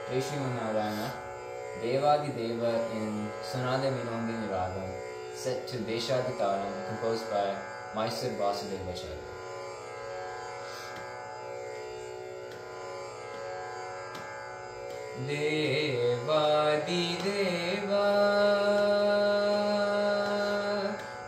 Hey Srimanarayana, Devadideva in Sonada Vinodini Ragam, set to Deshaditaram, composed by Mysore Vasudevacharya. Devadideva,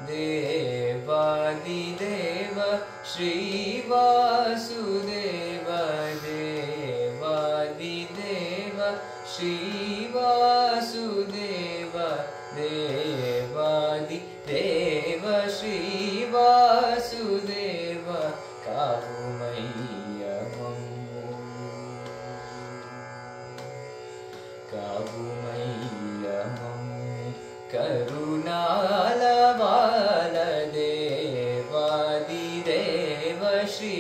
Devadideva, Shri Vasudeva, Devadideva, Shri Vasudeva, Devadideva, Shri Vasudeva, Kavumaiya Mammu, Kavumaiya Mammu, Karunalavala, Devadideva, Shri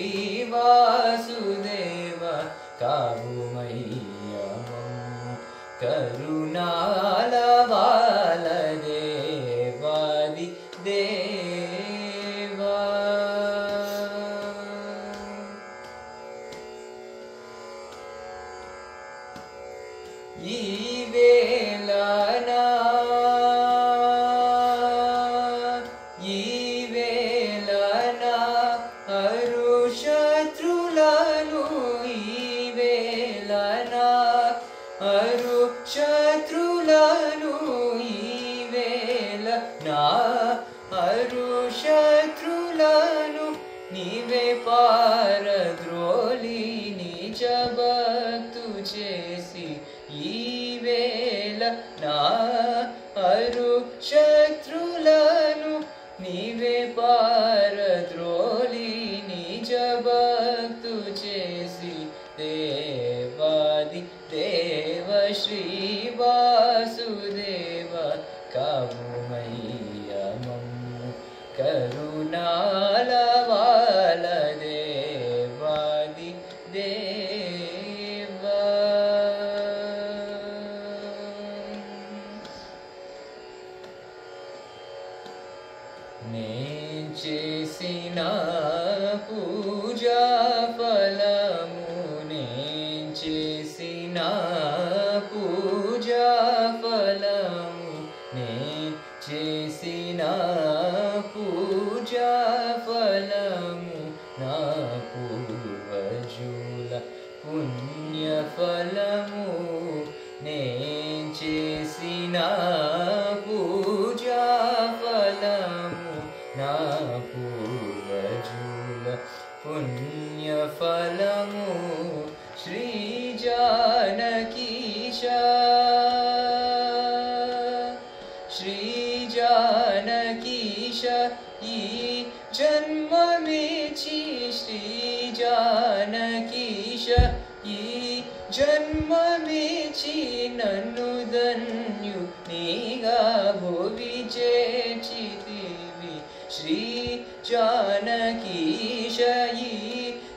Vasudeva, Kavumaiya Mammu, Karunalavala, Devadideva. Ivelana, Ivelana, Arushatrulanu, Ivelana, Arushatrulanu, Ivelana, Arushatrulanu, Nive paradroli nijabaktu chesi, Ivelana, Arushatrulanu, Nive paradroli nijabaktu chesi, Devadideva, Shri Vasudeva, Kavumaiya Mammu, Karunalavala, Devadideva. Nen chesina puja falamu, nen chesina puja falamu, nen chesina puja falamu, na purvajula punya falamu, nen chesina puja falamu, na purvajula punya falamu, Shri Janakisha, Shri Janakisha, Ye Janma Mechi, Shri Janakisha, Ye Janma Mechi, Nannu Danyu Niga Bhuvi Chechitivi, Shri Janakisha, Ye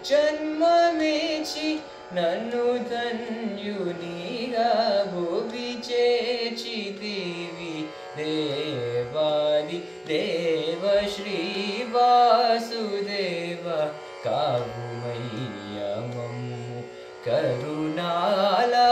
Janma Mechi, Nannu Danyu Niga Bhuvi Chechitivi, Devadideva, Shri Vasudeva, Kavumaiya Mammu, Karunala